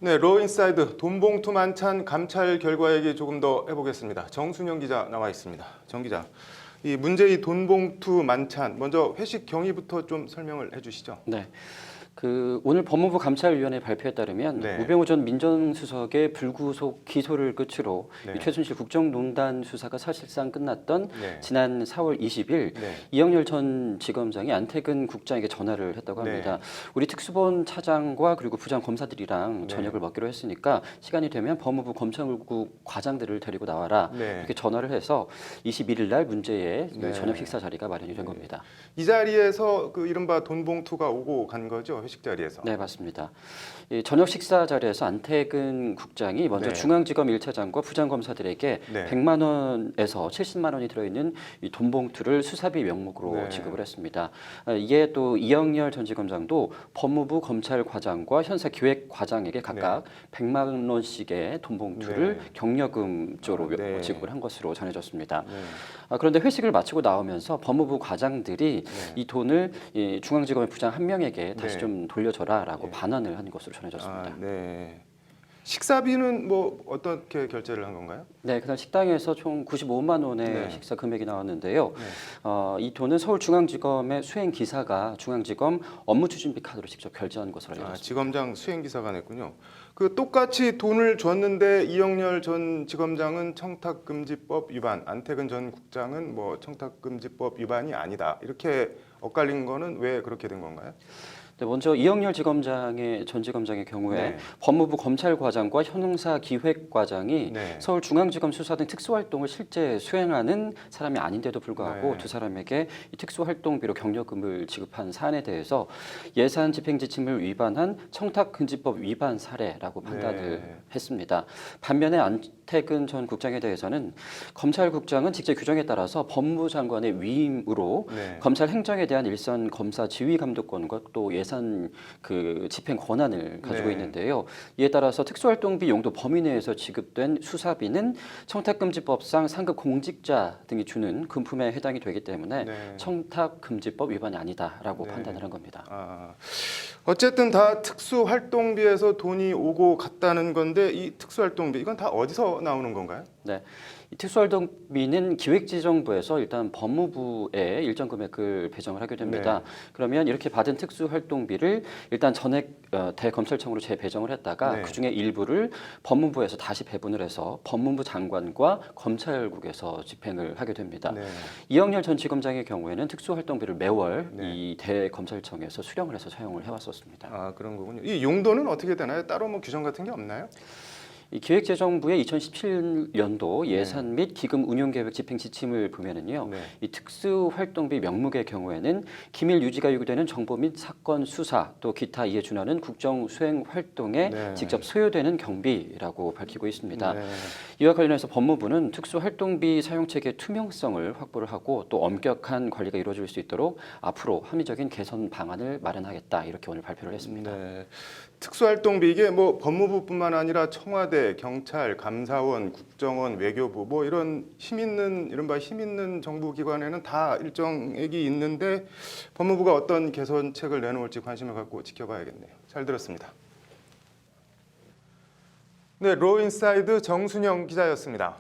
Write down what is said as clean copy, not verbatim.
네, 로인사이드 돈봉투 만찬 감찰 결과 얘기 조금 더 해보겠습니다. 정순영 기자 나와 있습니다. 정 기자, 이 문제의 돈봉투 만찬 먼저 회식 경위부터 좀 설명을 해주시죠. 네. 오늘 법무부 감찰위원회 발표에 따르면 네. 우병우 전 민정수석의 불구속 기소를 끝으로 네. 이 최순실 국정농단 수사가 사실상 끝났던 네. 지난 4월 20일 네. 이영렬 전 지검장이 안태근 국장에게 전화를 했다고 합니다. 네. 우리 특수본 차장과 그리고 부장 검사들이랑 네. 저녁을 먹기로 했으니까 시간이 되면 법무부 검찰국 과장들을 데리고 나와라. 네. 이렇게 전화를 해서 21일 날 문제의 네. 저녁 식사 자리가 마련이 된 겁니다. 이 자리에서 그 이른바 돈봉투가 오고 간 거죠, 회식 자리에서. 네, 맞습니다. 이 저녁 식사 자리에서 안태근 국장이 먼저 네. 중앙지검 1차장과 부장검사들에게 네. 100만 원에서 70만 원이 들어있는 이 돈봉투를 수사비 명목으로 네. 지급을 했습니다. 이게 또 이영렬 전 지검장도 법무부 검찰과장과 형사기획과장에게 각각 100만 원씩의 돈봉투를 네. 경력금 쪽으로 네. 지급을 한 것으로 전해졌습니다. 네. 그런데 회식을 마치고 나오면서 법무부 과장들이 네. 이 돈을 이 중앙지검의 부장 한 명에게 다시 네. 좀 돌려줘라라고 네. 반환을 한 것으로 전해졌습니다. 네. 식사비는 뭐 어떻게 결제를 한 건가요? 네, 그날 식당에서 총 95만 원의 네. 식사 금액이 나왔는데요. 네. 이 돈은 서울중앙지검의 수행 기사가 중앙지검 업무추진비 카드로 직접 결제한 것으로 알려졌습니다. 지검장 수행기사가 냈군요. 그 똑같이 돈을 줬는데 이영렬 전 지검장은 청탁금지법 위반, 안태근 전 국장은 뭐 청탁금지법 위반이 아니다. 이렇게 엇갈린 거는 왜 그렇게 된 건가요? 네, 먼저 이영렬 전 지검장의 경우에 네. 법무부 검찰과장과 형사기획과장이 네. 서울중앙지검 수사 등 특수활동을 실제 수행하는 사람이 아닌데도 불구하고 네. 두 사람에게 이 특수활동비로 경력금을 지급한 사안에 대해서 예산 집행지침을 위반한 청탁금지법 위반 사례라고 판단을 네. 했습니다. 반면에 안태근 전 국장에 대해서는 검찰국장은 직제 규정에 따라서 법무부 장관의 위임으로 네. 검찰 행정에 대한 일선 검사 지휘 감독권과 또 예산 집행 권한을 가지고 네. 있는데요. 이에 따라서 특수활동비 용도 범위 내에서 지급된 수사비는 청탁금지법상 상급 공직자 등이 주는 금품에 해당이 되기 때문에 네. 청탁금지법 위반이 아니다라고 네. 판단을 한 겁니다. 어쨌든 다 특수활동비에서 돈이 오고 갔다는 건데 이 특수활동비 이건 다 어디서 나오는 건가요? 네, 이 특수활동비는 기획재정부에서 일단 법무부에 일정 금액을 배정을 하게 됩니다. 네. 그러면 이렇게 받은 특수활동비를 일단 전액 대검찰청으로 재배정을 했다가 네. 그중에 일부를 법무부에서 다시 배분을 해서 법무부 장관과 검찰국에서 집행을 하게 됩니다. 네. 이영렬 전 지검장의 경우에는 특수활동비를 매월 네. 이 대검찰청에서 수령을 해서 사용을 해왔었습니다. 그런 거군요. 이 용도는 어떻게 되나요? 따로 뭐 규정 같은 게 없나요? 이 기획재정부의 2017년도 예산 및 기금 운용계획 집행 지침을 보면은요, 네. 이 특수활동비 명목의 경우에는 기밀 유지가 요구되는 정보 및 사건 수사 또 기타 이에 준하는 국정 수행 활동에 네. 직접 소요되는 경비라고 밝히고 있습니다. 네. 이와 관련해서 법무부는 특수활동비 사용 체계 투명성을 확보를 하고 또 엄격한 관리가 이루어질 수 있도록 앞으로 합리적인 개선 방안을 마련하겠다 이렇게 오늘 발표를 했습니다. 네. 특수활동비 이게 뭐 법무부뿐만 아니라 청와대, 경찰, 감사원, 국정원, 외교부 뭐 이런 이른바 힘 있는 정부기관에는 다 일정액이 있는데 법무부가 어떤 개선책을 내놓을지 관심을 갖고 지켜봐야겠네요. 잘 들었습니다. 네, 로인사이드 정순영 기자였습니다.